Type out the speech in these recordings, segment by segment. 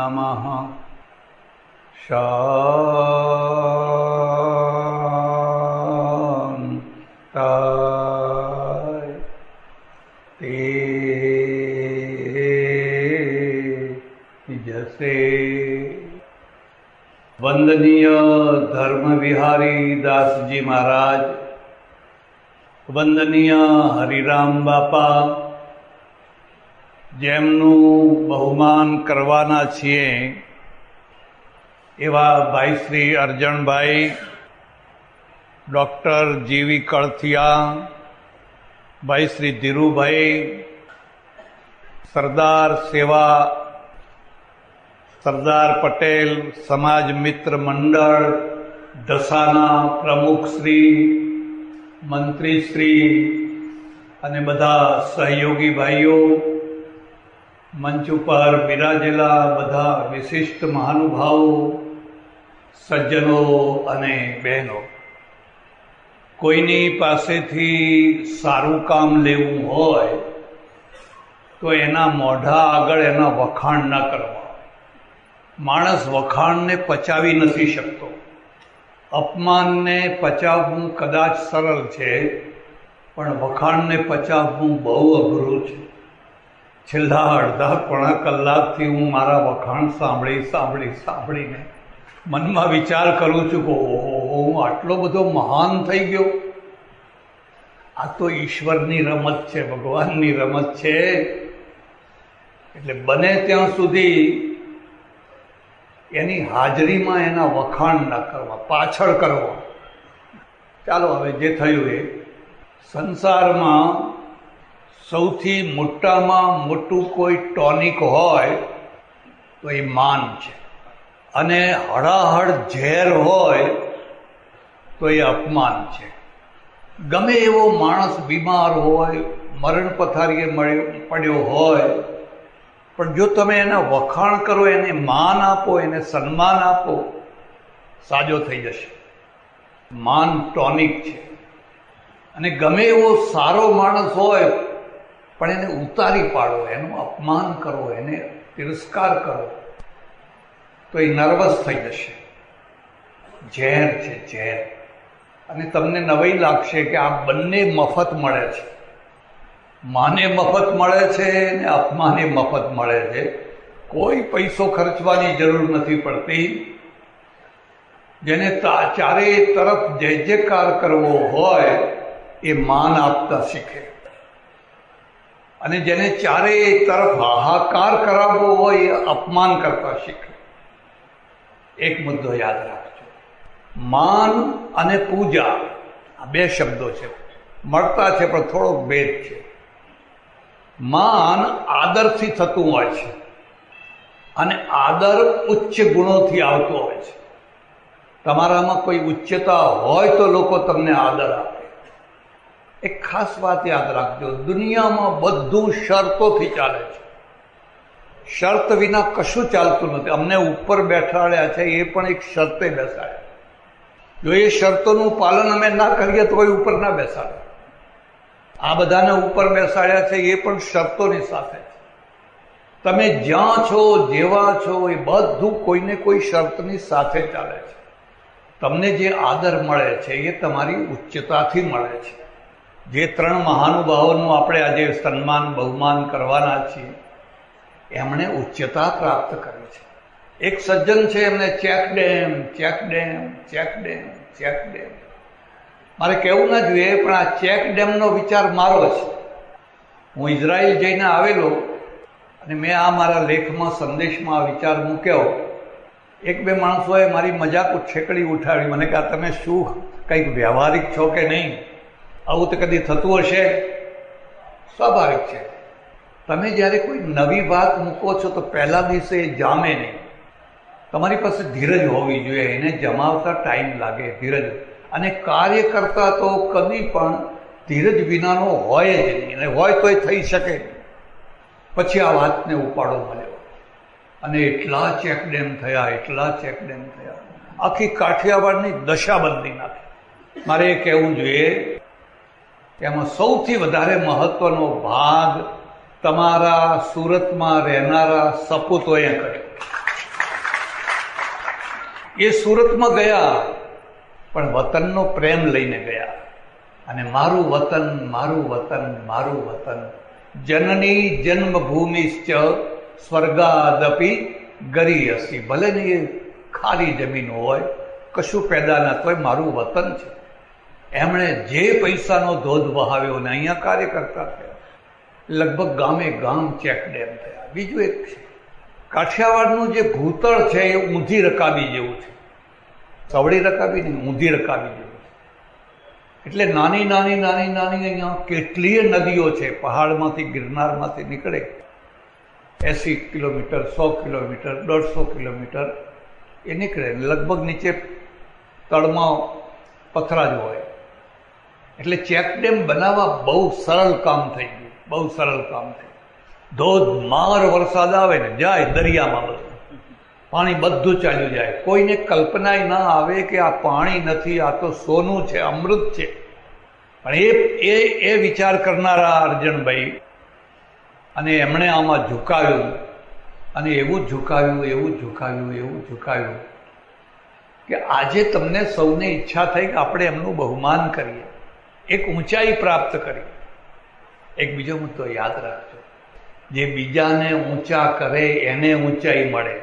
નમઃ શાંતાય તેજસે। વંદનીય ધર્મ વિહારી દાસજી મહારાજ, વંદનીય હરિરામ બાપા, જેમનું બહુમાન કરવાના છીએ એવા ભાઈ શ્રી અરજણભાઈ, ડૉક્ટર જીવી કળથિયા, ભાઈ શ્રી ધીરુભાઈ, સરદાર સેવા, સરદાર પટેલ સમાજ મિત્ર મંડળ ઢસાના પ્રમુખશ્રી, મંત્રીશ્રી અને બધા સહયોગી ભાઈઓ, મંચ ઉપર બિરાજેલા બધા વિશિષ્ટ મહાનુભાવો, સજ્જનો અને બહેનો, કોઈની પાસેથી સારું કામ લેવું હોય તો એના મોઢા આગળ એના વખાણ ન કરવા। માણસ વખાણને પચાવી નથી શકતો, અપમાનને પચાવવું કદાચ સરળ છે, પણ વખાણને પચાવવું બહુ અઘરું છે। છેલ્લા અડધા-પોણા કલાકથી હું મારા વખાણ સાંભળીને મનમાં વિચાર કરું છું કે ઓહો, હું આટલો બધો મહાન થઈ ગયો। આ તો ઈશ્વરની રમત છે, ભગવાનની રમત છે। એટલે બને ત્યાં સુધી એની હાજરીમાં એના વખાણ ન કરવા, પાછળ કરવા। ચાલો હવે જે થયું એ, સંસારમાં સૌથી મોટામાં મોટું કોઈ ટોનિક હોય તો એ માન છે, અને હળાહળ ઝેર હોય તો એ અપમાન છે। ગમે એવો માણસ બીમાર હોય, મરણ પથારીએ પડ્યો હોય, પણ જો તમે એના વખાણ કરો, એને માન આપો, એને સન્માન આપો, સાજો થઈ જશે। માન ટોનિક છે। અને ગમે એવો સારો માણસ હોય પણ એને ઉતારી પાડો, એનું અપમાન કરો, એને તિરસ્કાર કરો તો એ નર્વસ થઈ જશે। ઝેર છે, ઝેર। અને તમને નવાઈ લાગશે કે આ બંને મફત મળે છે, માને મફત મળે છે ને અપમાને મફત મળે છે। કોઈ પૈસો ખર્ચવાની જરૂર નથી પડતી। જેને ચારે તરફ જય જયકાર કરવો હોય એ માન આપતા શીખે, અને જેને ચારે તરફ હાહાકાર કરાવવો હોય એ અપમાન કરતા શીખે। એક મુદ્દો યાદ રાખજો, માન અને પૂજા આ બે શબ્દો છે, મળતા છે પણ થોડોક ભેદ છે। માન આદરથી થતું હોય છે, અને આદર ઉચ્ચ ગુણોથી આવતો હોય છે। તમારામાં કોઈ ઉચ્ચતા હોય તો લોકો તમને આદર આપે। એક ખાસ વાત યાદ રાખજો, દુનિયામાં બધું શરતોથી ચાલે છે, શરત વિના કશું ચાલતું નથી। અમને ઉપર બેઠાડ્યા છે એ પણ એક શરતે બેસાડ્યા, જો એ શરતોનું પાલન અમે ના કરીએ તો કોઈ ઉપર ના બેસાડે। આ બધાને ઉપર બેસાડ્યા છે એ પણ શરતોની સાથે છે। તમે જ્યાં છો, જેવા છો, એ બધું કોઈને કોઈ શરતની સાથે ચાલે છે। તમને જે આદર મળે છે એ તમારી ઉચ્ચતાથી મળે છે। જે ત્રણ મહાનુભાવોનું આપણે આજે સન્માન બહુમાન કરવાના છીએ, એમણે ઉચ્ચતા પ્રાપ્ત કરી છે। એક સજ્જન છે, એમને check dam, check dam, check dam, check dam, મારે કહેવું ના જોઈએ પણ આ ચેક ડેમનો વિચાર મારો છે। હું ઇઝરાયલ જઈને આવેલો, અને મેં આ મારા લેખમાં, સંદેશમાં આ વિચાર મૂક્યો। એક બે માણસોએ મારી મજાક છેકડી ઉઠાવી, મને કહ્યા તમે શું કંઈક વ્યવહારિક છો કે નહીં? આવું તો કદી થતું હશે? સ્વાભાવિક છે, તમે જ્યારે કોઈ નવી વાત મૂકો છો તો પહેલા દિવસે એ જામે નહીં। તમારી પાસે ધીરજ હોવી જોઈએ, એને જમાવતા ટાઈમ લાગે, ધીરજ। અને કાર્ય કરતા તો કદી પણ ધીરજ વિનાનો હોય જ નહીં, અને હોય તો એ થઈ શકે નહીં। પછી આ વાતને ઉપાડો મળ્યો, અને એટલા ચેક ડેમ થયા, એટલા ચેક ડેમ થયા, આખી કાઠિયાવાડની દશા બદલી નાખી। મારે એ કહેવું જોઈએ એમાં સૌથી વધારે મહત્વનો ભાગ તમારા સુરતમાં રહેનારા સપૂતોએ કર્યો। એ સુરતમાં ગયા પણ વતનનો પ્રેમ લઈને ગયા. અને મારું વતન, મારું વતન, મારું વતન, જનની જન્મભૂમિશ્ચ સ્વર્ગાદપી ગરીયસી. ભલે ને એ ખાલી જમીન હોય, કશું પેદા ના હોય, મારું વતન છે. એમણે જે પૈસાનો ધોધ વહાવ્યો ને અહીંયા કાર્યકર્તા થયા. લગભગ ગામે ગામ ચેક ડેમ થયા. બીજું એક છે, કાઠિયાવાડનું જે ભૂતળ છે એ ઊંધી રકાબી જેવું છે. સવળી રકાબી નહીં, ઊંધી રકાબી જેવું છે. એટલે નાની નાની નાની નાની અહીંયા કેટલીય નદીઓ છે. પહાડમાંથી, ગિરનારમાંથી નીકળે 80 કિલોમીટર, 100 કિલોમીટર, 150 કિલોમીટર એ નીકળે. લગભગ નીચે તળમાં પથરા જ હોય. એટલે ચેકડેમ બનાવવા બહુ સરળ કામ થઈ ગયું, બહુ સરળ કામ થઈ ગયું. ધોધમાર વરસાદ આવે ને જાય દરિયામાં, બધું પાણી બધું ચાલ્યું જાય. કોઈને કલ્પનાય ના આવે કે આ પાણી નથી, આ તો સોનું છે, અમૃત છે. પણ એ વિચાર કરનારા અર્જણભાઈ, અને એમણે આમાં ઝુકાવ્યું, અને એવું ઝુકાવ્યું, એવું ઝુકાવ્યું, એવું ઝુકાવ્યું કે આજે તમને સૌને ઈચ્છા થઈ કે આપણે એમનું બહુમાન કરીએ, એક ઊંચાઈ પ્રાપ્ત કરીએ. એક બીજો મુદ્દો યાદ રાખજો, જે બીજાને ઊંચા કરે એને ઊંચાઈ મળે,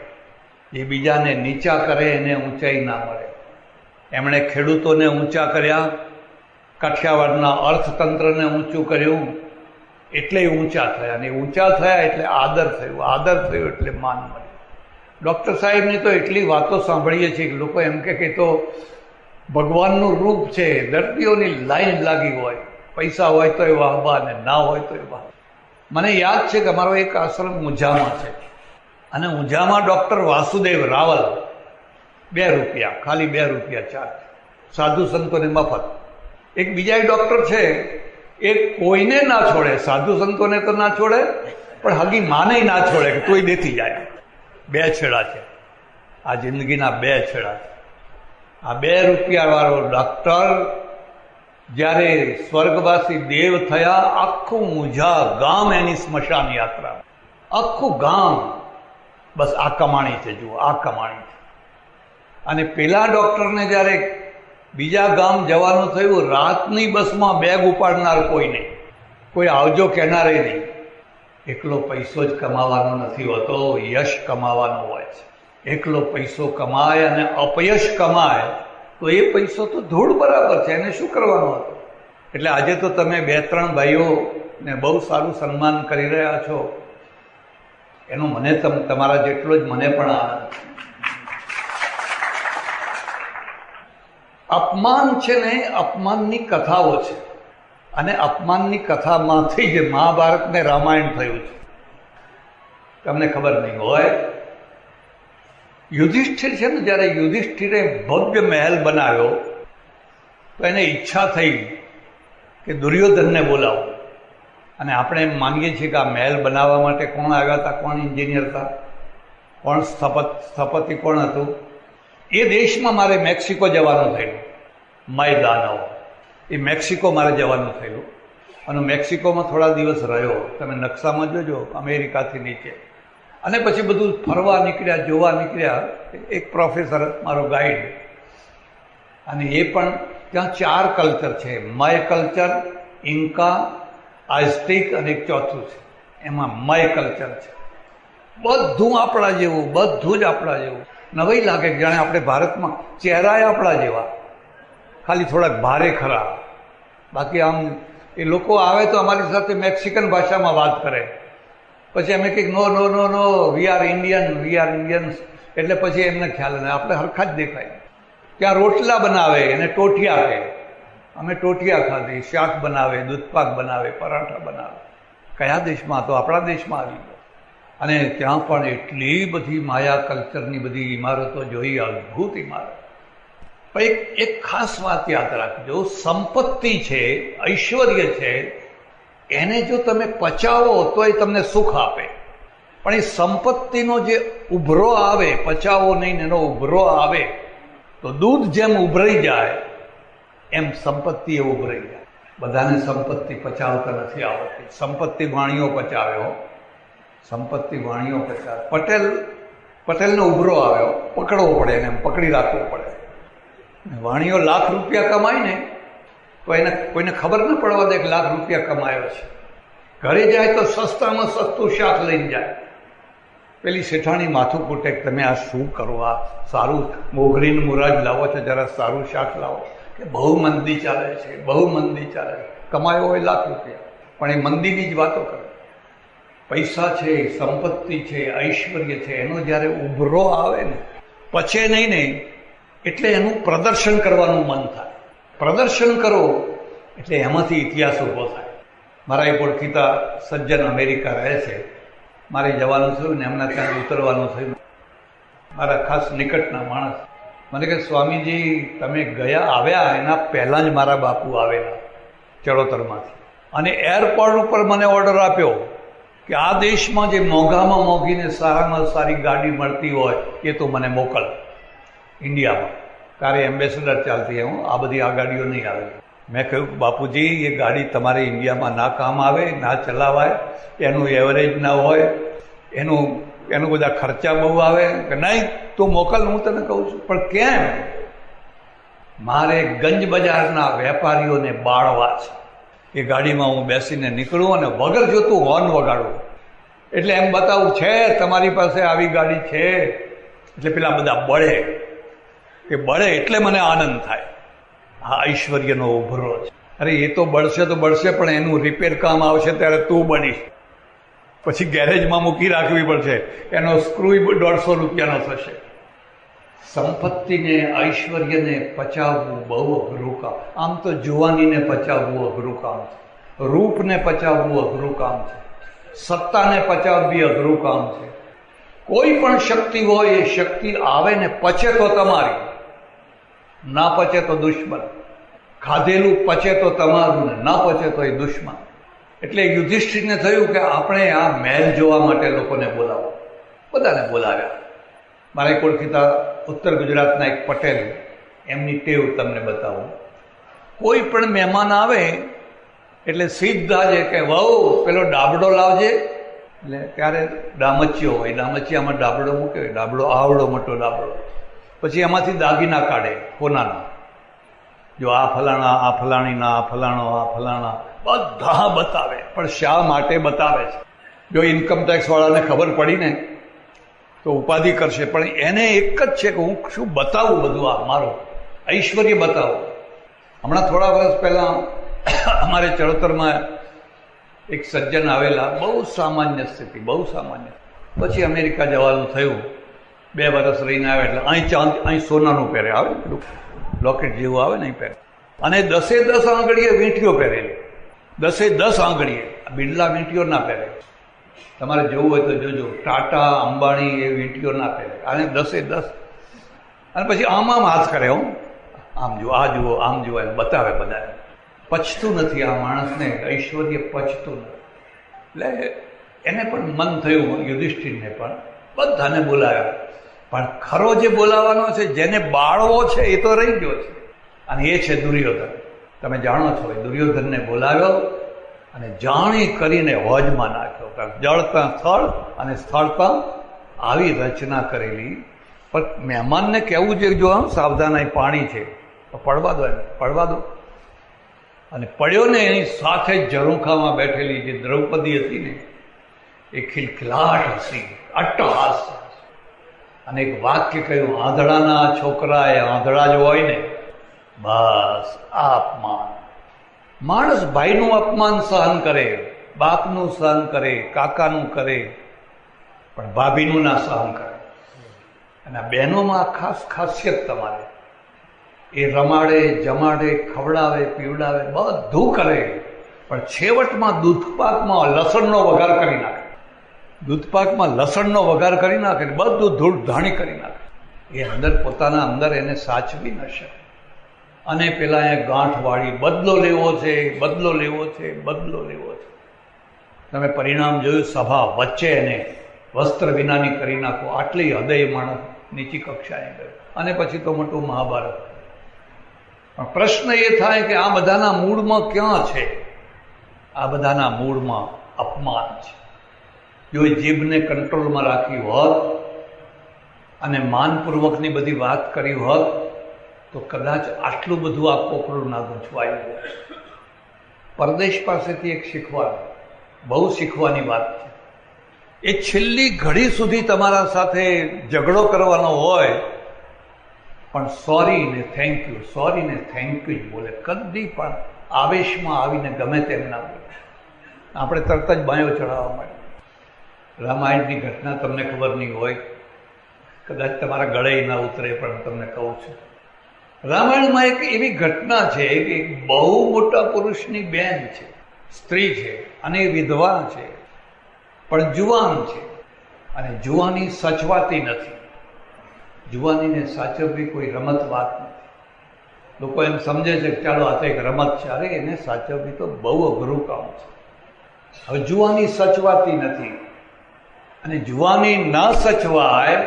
જે બીજાને નીચા કરે એને ઊંચાઈ ના મળે. એમણે ખેડૂતોને ઊંચા કર્યા, કાઠિયાવાડના અર્થતંત્રને ઊંચું કર્યું, એટલે ઊંચા થયા. અને ઊંચા થયા એટલે આદર થયું, આદર થયું એટલે માન મળ્યું. ડૉક્ટર સાહેબની તો એટલી વાતો સાંભળીએ છીએ કે લોકો એમ કે તો ભગવાનનું રૂપ છે. દર્દીઓની લાઈન લાગી હોય, પૈસા હોય તો એ વાહવા ને ના હોય તો એ વાહ. મને યાદ છે કે અમારો એક આશ્રમ ઊંઝામાં છે, અને ઊંઝામાં ડૉક્ટર વાસુદેવ રાવલ 2 રૂપિયા, ખાલી 2 રૂપિયા ચાર્જ, સાધુ સંતોને મફત. એક બીજા ડૉક્ટર છે, એ કોઈને ના છોડે, સાધુ સંતોને તો ના છોડે, પણ હગી માને ના છોડે કે તોય દેતી જાય. 2 છેડા છે, આ જિંદગીના 2 છેડા છે. આ 2 રૂપિયાવાળો ડૉક્ટર જ્યારે સ્વર્ગવાસી દેવ થયા, આખું ઊંઝા ગામ એની સ્મશાન યાત્રા, આખું ગામ બસ આ કમાણી છે, જુઓ આ કમાણી છે. અને પેલા ડૉક્ટરને જ્યારે બીજા ગામ જવાનું થયું, રાતની બસમાં બેગ ઉપાડનાર કોઈ નહીં, કોઈ આવજો કહેનારે નહીં. એકલો પૈસો જ કમાવાનો નથી હોતો, યશ કમાવાનો હોય છે. એકલો પૈસો કમાય અને અપયશ કમાય તો એ પૈસો તો ધૂળ બરાબર છે, એને શું કરવાનું હતું. એટલે આજે તો તમે 2-3 ભાઈઓને બહુ સારું સન્માન કરી રહ્યા છો, એનો મને તમારા જેટલો જ મને પણ આનંદ છે. અપમાન છે ને, અપમાનની કથાઓ છે, અને અપમાનની કથામાંથી જ મહાભારત ને રામાયણ થયું છે. તમને ખબર નહીં હોય, યુધિષ્ઠિર છે ને, જ્યારે યુધિષ્ઠિરે ભવ્ય મહેલ બનાવ્યો તો એને ઈચ્છા થઈ કે દુર્યોધનને બોલાવો. અને આપણે એમ માનીએ છીએ કે આ મહેલ બનાવવા માટે કોણ આવ્યા હતા, કોણ એન્જિનિયર હતા, કોણ સ્થપતિ કોણ હતું. એ દેશમાં મારે મેક્સિકો જવાનું થયું, માયદાનવ, એ મેક્સિકો મારે જવાનું થયું. અને મેક્સિકોમાં થોડા દિવસ રહ્યો. તમે નકશામાં જોજો, અમેરિકાથી નીચે. અને પછી બધું ફરવા નીકળ્યા, જોવા નીકળ્યા. એક પ્રોફેસર મારો ગાઈડ, અને એ પણ ત્યાં 4 કલ્ચર છે, મય કલ્ચર, ઇન્કા, આઝટેક અને એક ચોથું છે, એમાં મય કલ્ચર છે. બધું આપણા જેવું, બધું જ આપણા જેવું. નવાઈ લાગે કે જાણે આપણે ભારતમાં ચહેરાએ આપણા જેવા, ખાલી થોડાક ભારે ખરા. બાકી આમ એ લોકો આવે તો અમારી સાથે મેક્સિકન ભાષામાં વાત કરે, પછી અમે કંઈક no no no no we are Indian, we are Indians. એટલે પછી એમને ખ્યાલ ને આપણે હરખા જ દેખાય. ત્યાં રોટલા બનાવે એને ટોઠિયા કહે, અમે ટોઠિયા ખાધી. શાક બનાવે, દૂધપાક બનાવે, પરાઠા બનાવે. કયા દેશમાં? તો આપણા દેશમાં આવી ગયો. અને ત્યાં પણ એટલી બધી માયા કલ્ચરની બધી ઇમારતો જોઈ, અદ્ભુત ઇમારત. પણ એક ખાસ વાત યાદ રાખજો, સંપત્તિ છે, ઐશ્વર્ય છે, એને જો તમે પચાવો તો એ તમને સુખ આપે. પણ એ સંપત્તિનો જે ઉભરો આવે, પચાવો નહીં, એનો ઉભરો આવે તો દૂધ જેમ ઉભરાઈ જાય એમ સંપત્તિ એ ઉભરાઈ જાય. બધાને સંપત્તિ પચાવતા નથી આવડતી. સંપત્તિ વાણીઓ પચાવે હો, સંપત્તિ વાણીઓ પચાવે. પટેલ પટેલનો ઉભરો આવ્યો, પકડવો પડે એને, પકડી રાખવો પડે. વાણીઓ લાખ રૂપિયા કમાય ને તો એને કોઈને ખબર ન પડવા દે કે લાખ રૂપિયા કમાયો છે. ઘરે જાય તો સસ્તામાં સસ્તું શાક લઈને જાય. પેલી શેઠાણી માથું કૂટે કે તમે આ શું કરો, આ સારું મોગરીનું મુરાજ લાવો છો, જરા સારું શાક લાવો. કે બહુ મંદી ચાલે છે, બહુ મંદી ચાલે છે. કમાયો હોય લાખ રૂપિયા, પણ એ મંદીની જ વાતો કરે. પૈસા છે, સંપત્તિ છે, ઐશ્વર્ય છે, એનો જ્યારે ઉભરો આવે ને પછે નહીં ને એટલે એનું પ્રદર્શન કરવાનું મન થાય. પ્રદર્શન કરો એટલે એમાંથી ઇતિહાસ ઊભો થાય. મારા એક ઓળખીતા સજ્જન અમેરિકા રહે છે, મારે જવાનું થયું ને એમના ત્યાં ઉતરવાનું થયું. મારા ખાસ નિકટના માણસ મને કહે, સ્વામીજી તમે ગયા આવ્યા એના પહેલાં જ મારા બાપુ આવેલા ચડોતરમાંથી, અને એરપોર્ટ ઉપર મને ઓર્ડર આપ્યો કે આ દેશમાં જે મોંઘામાં મોંઘીને સારામાં સારી ગાડી મળતી હોય એ તો મને મોકલ ઇન્ડિયામાં. કારે એમ્બેસેડર ચાલતી હું, આ બધી આ ગાડીઓ નહીં આવે. મેં કહ્યું બાપુજી એ ગાડી તમારે ઇન્ડિયામાં ના કામ આવે, ના ચલાવાય, એનું એવરેજ ના હોય, એનું બધા ખર્ચા બહુ આવે. કે નહીં તું મોકલ, હું તને કહું છું. પણ કેમ? મારે ગંજ બજારના વેપારીઓને બાળવા છે. એ ગાડીમાં હું બેસીને નીકળું અને વગર જોતું હોર્ન વગાડું, એટલે એમ બતાવું છે તમારી પાસે આવી ગાડી છે. એટલે પેલા બધા બળે, એ બળે એટલે મને આનંદ થાય. આ ઐશ્વર્યનો ઉભરો છે. અરે એ તો બળશે તો બળશે, પણ એનું રિપેર કામ આવશે ત્યારે તું બનીશ. પછી ગેરેજમાં મૂકી રાખવી પડશે, એનો સ્ક્રૂ 150 રૂપિયાનો થશે. સંપત્તિને ઐશ્વર્યને પચાવવું બહુ અઘરું કામ. આમ તો જુવાનીને પચાવવું અઘરું કામ છે, રૂપને પચાવવું અઘરું કામ છે, સત્તાને પચાવવી અઘરું કામ છે. કોઈ પણ શક્તિ હોય એ શક્તિ આવે ને પચે તો તમારી, ના પચે તો દુશ્મન. ખાધેલું પચે તો તમારું ને ના પચે તો એ દુશ્મન. એટલે યુધિષ્ઠિરને થયું કે આપણે આ મહેલ જોવા માટે લોકોને બોલાવો. બધાને બોલાવ્યા. મારા એક ઓળખીતા ઉત્તર ગુજરાતના એક પટેલ, એમની ટેવ તમને બતાવું. કોઈ પણ મહેમાન આવે એટલે સીધા જે કે વહુ પેલો ડાબડો લાવજે. એટલે ત્યારે ડામચીઓ હોય, ડામચીયામાં ડાબડો મૂકે, ડાબડો આવડો મોટો ડાબડો. પછી એમાંથી દાગીના કાઢે કોનાના. જો આ ફલાણા, આ ફલાણીના, આ ફલાણો, આ ફલાણા, બધા બતાવે. પણ શા માટે બતાવે છે? જો ઇન્કમટેક્સ વાળાને ખબર પડી ને તો ઉપાધિ કરશે, પણ એને એક જ છે કે હું શું બતાવું, બધું આ મારું ઐશ્વર્ય બતાવું. હમણાં થોડા વર્ષ પહેલાં અમારે ચડોતરમાં એક સજ્જન આવેલા, બહુ સામાન્ય સ્થિતિ, બહુ સામાન્ય. પછી અમેરિકા જવાનું થયું, 2 વર્ષ રહીને આવે એટલે અહીં સોનાનું પહેરે, આવે પેલું લોકેટ જેવું આવે ને, અહીં પહેરે. અને 10 આંગળીએ વીંટીઓ પહેરેલી, 10 આંગળીએ. બિરલા વીંટીઓ ના પહેરે. તમારે જોવું હોય તો જોજો, ટાટા અંબાણી એ વીંટીઓ ના પહેરે. અને 10. અને પછી આમ હાથ કરે, હું આમ જુઓ, આ જુઓ, આમ જુઓ, એમ બતાવે બધા. પચતું નથી આ માણસને, ઐશ્વર્ય પચતું નથી. એટલે એને પણ મન થયું, યુધિષ્ઠિરને પણ, બધાને બોલાવ્યા. પણ ખરો જે બોલાવાનો છે, જેને બાળવો છે, એ તો રહી ગયો છે, અને એ છે દુર્યોધન. તમે જાણો છો, એ દુર્યોધનને બોલાવ્યો અને જાણી કરીને હોજમાં નાખ્યો. જળતા સ્થળ અને સ્થળતા આવી રચના કરેલી. પણ મહેમાનને કહેવું છે જો આમ સાવધાન, અહીં પાણી છે તો પડવા દો, એને પડવા દો. અને પડ્યો ને એની સાથે ઝરૂખામાં બેઠેલી જે દ્રૌપદી હતી ને, એ ખિલખિલાટ હસી, અટ્ટહાસ. અને એક વાક્ય કહ્યું, આંધળાના છોકરા એ આંધળા જ હોય ને, બસ આ અપમાન. માણસ ભાઈનું અપમાન સહન કરે, બાપનું સહન કરે, કાકાનું કરે, પણ ભાભીનું ના સહન કરે. અને આ બહેનોમાં ખાસ ખાસિયત તમારે, એ રમાડે, જમાડે, ખવડાવે, પીવડાવે, બધું કરે, પણ છેવટમાં દૂધપાકમાં લસણનો વઘાર કરી નાખે. દૂધપાકમાં લસણનો વઘાર કરી નાખે, બધું ધૂળ ધાણી કરી નાખે. એ અંદર પોતાના અંદર એને સાચવી ન શકે. અને પેલા એ ગાંઠ વાળી, બદલો લેવો છે, બદલો લેવો છે, બદલો લેવો છે. તમે પરિણામ જોયું, સભા વચ્ચે એને વસ્ત્ર વિનાની કરી નાખો. આટલી હૃદય માણસ નીચી કક્ષાએ ગયો. અને પછી તો મોટું મહાભારત. પણ પ્રશ્ન એ થાય કે આ બધાના મૂળમાં ક્યાં છે? આ બધાના મૂળમાં અપમાન છે. જો જીભને કંટ્રોલમાં રાખી હોત અને માનપૂર્વકની બધી વાત કરી હોત તો કદાચ આટલું બધું આ કોકડું ના ગૂંચવાયું હોય. પરદેશ પાસેથી એક શીખવાનું, બહુ શીખવાની વાત છે. એ છેલ્લી ઘડી સુધી તમારા સાથે ઝઘડો કરવાનો હોય પણ સોરી ને થેન્ક યુ, સોરી ને થેન્ક યુ જ બોલે. કદી પણ આવેશમાં આવીને ગમે તેમ ના બોલે. આપણે તરત જ બાયો ચડાવવા માંડીએ. રામાયણની ઘટના તમને ખબર નહીં હોય, કદાચ તમારા ગળે ના ઉતરે, પણ તમને કહું છું. રામાયણમાં એક એવી ઘટના છે કે એક બહુ મોટા પુરુષની બેન છે, સ્ત્રી છે, અને એ વિધવા છે, પણ જુવાન છે, અને જુવાની સચવાતી નથી. જુવાનીને સાચવવી કોઈ રમત વાત નથી. લોકો એમ સમજે છે કે ચાલો આ તો એક રમત છે. અરે એને સાચવવી તો બહુ અઘરું કામ છે. હવે જુવાની સચવાતી નથી, અને જુવાની ન સચવાય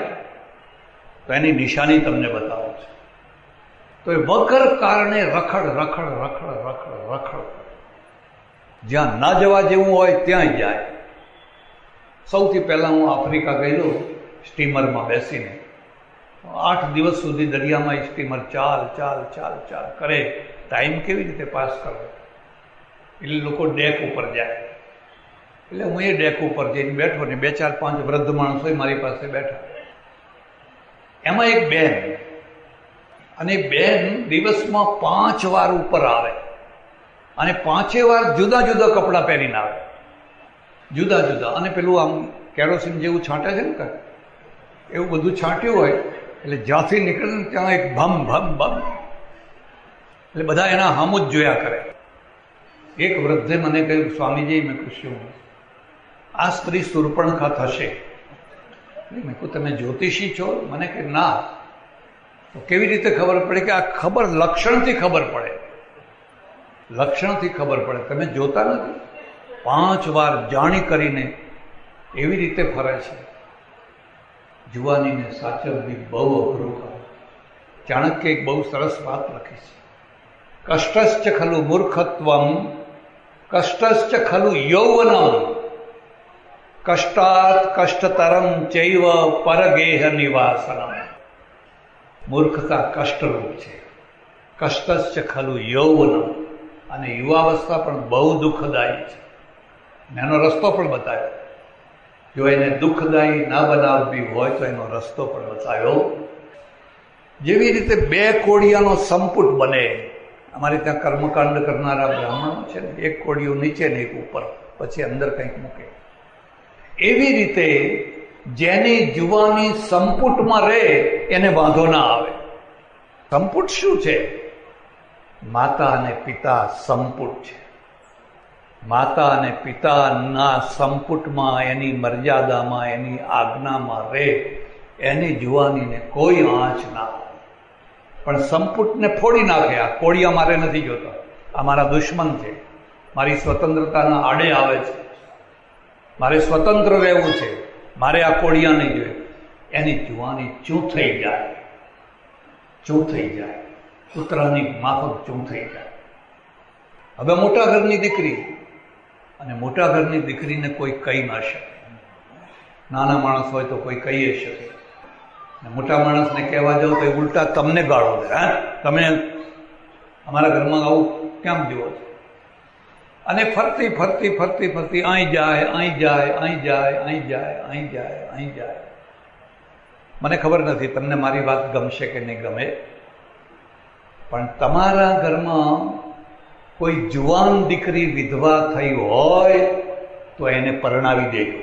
તો એની નિશાની તમને બતાવું છું. તો એ વગર કારણે રખડ રખડ રખડ રખડ રખડ જ્યાં ન જવા જેવું હોય ત્યાં જાય. સૌથી પહેલાં હું આફ્રિકા ગયેલો સ્ટીમરમાં બેસીને. 8 દિવસ સુધી દરિયામાં એ સ્ટીમર ચાલ ચાલ ચાલ ચાલ કરે. ટાઈમ કેવી રીતે પાસ કરવો? એટલે લોકો ડેક ઉપર જાય. એટલે હું એ ડેક ઉપર જઈને બેઠો ને 2, 4, 5 વૃદ્ધ માણસો મારી પાસે બેઠા. એમાં એક બેન, અને બેન દિવસમાં 5 વાર ઉપર આવે, અને 5 વાર જુદા જુદા કપડાં પહેરીને આવે, જુદા જુદા. અને પેલું આમ કેરોસીન જેવું છાંટે છે ને કાંઈ, એવું બધું છાંટ્યું હોય એટલે જ્યાંથી નીકળે ને ત્યાં એક ભમ ભમ ભમ, એટલે બધા એના હામુ જ જોયા કરે. એક વૃદ્ધે મને કહ્યું, સ્વામીજી, મેં પૂછ્યું, આ સ્ત્રી શૂર્પણખા થશે? મેં કહ્યું, તમે જ્યોતિષી છો? મને કે ના. તો કેવી રીતે ખબર પડે? કે આ ખબર લક્ષણથી ખબર પડે, લક્ષણથી ખબર પડે. તમે જોતા નથી? 5 વાર જાણી કરીને એવી રીતે ફરે છે. જુવાનીને સાચવવી બહુ અઘરું કામ. ચાણક્ય એક બહુ સરસ વાત લખી છે. કષ્ટશ્ચ ખલુ મૂર્ખત્વમ, કષ્ટશ્ચ ખલુ યૌવનમ, કષ્ટાત કષ્ટતરમ ચૈવ પરગેહ નિવાસનમ. મૂર્ખતા કષ્ટરૂપ છે. કષ્ટશ્ચ ખલુ યૌવનમ, અને યુવાવસ્થા પણ બહુ દુઃખદાયી છે. એનો રસ્તો પણ બતાવ્યો. જો એને દુઃખદાયી ના બનાવવી હોય તો એનો રસ્તો પણ બતાવ્યો. જેવી રીતે 2 કોડિયાનો સંપુટ બને. અમારે ત્યાં કર્મકાંડ કરનારા બ્રાહ્મણો છે ને, એક કોડિયું નીચે ને એક ઉપર, પછી અંદર કંઈક મૂકે. એવી રીતે જેની જુવાની સંપુટમાં રહે એને વાંધો ના આવે. સંપુટ શું છે? માતા અને પિતા સંપુટ છે. માતા અને પિતાના સંપુટમાં, એની મર્યાદામાં, એની આજ્ઞામાં રહે, એની જુવાનીને કોઈ આંચ ના આવે. પણ સંપુટને ફોડી નાખે. આ કોડિયા મારે નથી જોતા, આ મારા દુશ્મન છે, મારી સ્વતંત્રતાના આડે આવે છે, મારે સ્વતંત્ર રહેવું છે, મારે આ કોડિયા નહીં જોઈએ. એની જુવાની ચૂં થઈ જાય, ચૂં થઈ જાય, કૂતરાની માફક ચૂં થઈ જાય. હવે મોટા ઘરની દીકરી, અને મોટા ઘરની દીકરીને કોઈ કહી ના શકે. નાના માણસ હોય તો કોઈ કહી શકે, મોટા માણસને કહેવા જાઓ તો ઉલટા તમને ગાળો દે. હા, તમે અમારા ઘરમાં આવું કેમ જુઓ છો? અને ફરતી ફરતી ફરતી ફરતી અહીં જાય, અહીં જાય, અહીં જાય, અહીં જાય, અહીં જાય, અહીં જાય. મને ખબર નથી તમને મારી વાત ગમશે કે નહીં ગમે, પણ તમારા ઘરમાં કોઈ જુવાન દીકરી વિધવા થઈ હોય તો એને પરણાવી દેજો,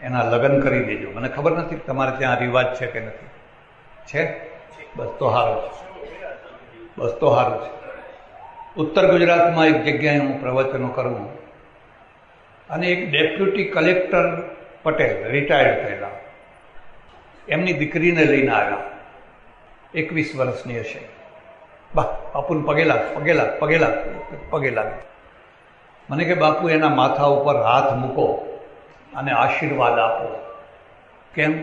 એના લગ્ન કરી દેજો. મને ખબર નથી તમારે ત્યાં રિવાજ છે કે નથી. છે? બસ તો સારું છે, બસ તો સારું છે. ઉત્તર ગુજરાતમાં એક જગ્યાએ હું પ્રવચનો કરું, અને એક ડેપ્યુટી કલેક્ટર પટેલ રિટાયર્ડ થયેલા, એમની દીકરીને લઈને આવ્યા. 21 વર્ષની હશે. બાપુને પગે લાગ, પગે લાગ, પગે લાગ, પગે લાગ. મને કે બાપુ એના માથા ઉપર હાથ મૂકો અને આશીર્વાદ આપો. કેમ?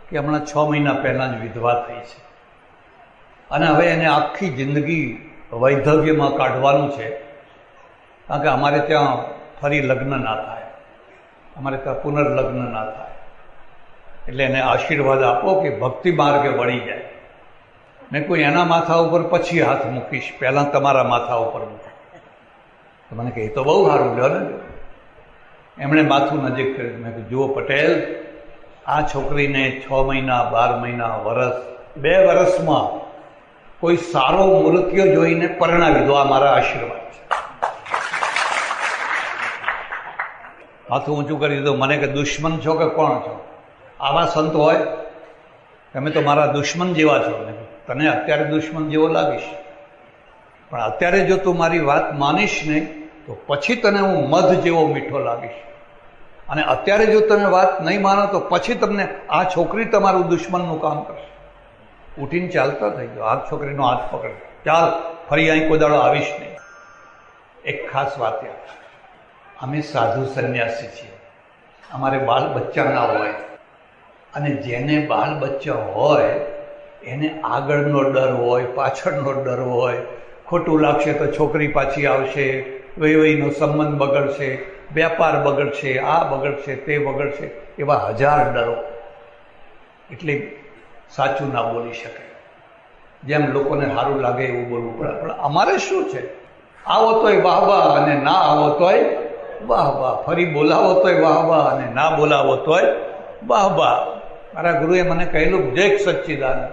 કે હમણાં 6 મહિના પહેલાં જ વિધવા થઈ છે, અને હવે એને આખી જિંદગી વૈધવ્યમાં કાઢવાનું છે. કારણ કે અમારે ત્યાં ફરી લગ્ન ના થાય, અમારે ત્યાં પુનર્લગ્ન ના થાય. એટલે એને આશીર્વાદ આપો કે ભક્તિ માર્ગે વળી જાય. મેં કોઈ એના માથા ઉપર પછી હાથ મૂકીશ, પહેલાં તમારા માથા ઉપર મૂકો. તો મને કહે, એ તો બહુ સારું લ્યો ને. એમણે માથું નજીક કર્યું. મેં કહ્યું, જુઓ પટેલ, આ છોકરીને 6 મહિના, 12 મહિના, વર્ષ, 2 વર્ષમાં કોઈ સારો મૂર્તિઓ જોઈને પરણાવી દો. આ મારા આશીર્વાદ છે. માથું ઊંચું કરી દીધું. મને કે દુશ્મન છો કે કોણ છો? આવા સંત હોય? તમે તો મારા દુશ્મન જેવા છો. તને અત્યારે દુશ્મન જેવો લાગીશ, પણ અત્યારે જો તું મારી વાત માનીશ ને તો પછી તને હું મધ જેવો મીઠો લાગીશ. અને અત્યારે જો તમે વાત નહીં માનો તો પછી તમને આ છોકરી તમારું દુશ્મનનું કામ કરશે. ઉઠીને ચાલતા થઈ ગયો. આ છોકરીનો હાથ પકડ, ચાલ, ફરી અહીં કોઈ દાડો આવીશ નહીં. એક ખાસ વાત યાદ, અમે સાધુ સંન્યાસી છીએ. અમારે બાલ બચ્ચા ના હોય, અને જેને બાલ બચ્ચા હોય એને આગળનો ડર હોય, પાછળનો ડર હોય. ખોટું લાગશે તો છોકરી પાછી આવશે, વૈવહીનો સંબંધ બગડશે, વેપાર બગડશે, આ બગડશે, તે બગડશે, એવા 1000 ડરો. એટલે સાચું ના બોલી શકે. જેમ લોકોને સારું લાગે એવું બોલવું પડે. પણ અમારે શું છે? આવો તોય વાહ વાહ, અને ના આવો તોય વાહ વાહ. ફરી બોલાવો તોય વાહ વાહ, અને ના બોલાવો તોય વાહ વાહ. મારા ગુરુએ મને કહેલું, દેખ સચ્ચિદાનંદ,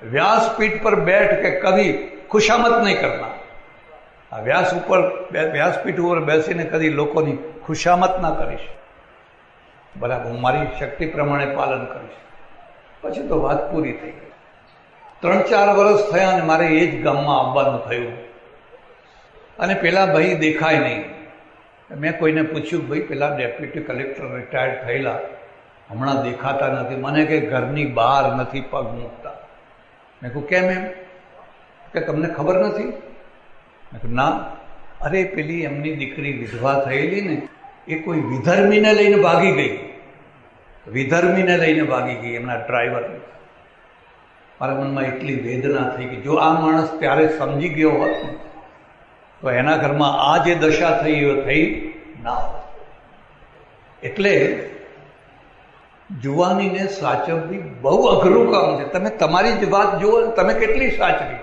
व्यासपीठ पर बैठ के कभी खुशामत नहीं करना. આ વ્યાસપીઠ ઉપર બેસીને કદી લોકોની ખુશામત ના કરીશ. બરાબર, હું મારી શક્તિ પ્રમાણે પાલન કરીશ. પછી તો વાત પૂરી થઈ ગઈ. 3-4 વર્ષ થયા અને મારે એ જ ગામમાં આવવાનું થયું. અને પેલા ભાઈ દેખાય નહીં. મેં કોઈને પૂછ્યું, ભાઈ પેલા ડેપ્યુટી કલેક્ટર રિટાયર્ડ થયેલા હમણાં દેખાતા નથી. મને કે ઘરની બહાર નથી પગ મૂકતા. મેં કહ્યું, કેમ એમ? કે તમને ખબર નથી? મેં કહ્યું, ના. અરે પેલી એમની દીકરી વિધવા થયેલી ને, એ કોઈ વિધર્મીને લઈને ભાગી ગઈ. વિધર્મીને લઈને ભાગી ગઈ, એમના ડ્રાઈવર. મારા મનમાં એટલી વેદના થઈ કે જો આ માણસ ત્યારે સમજી ગયો હોત ને તો એના ઘરમાં આ જે દશા થઈ ના હોત. એટલે જુવાનીને સાચવવી બહુ અઘરું કામ છે. તમે તમારી જ વાત જુઓ, તમે કેટલી સાચવી.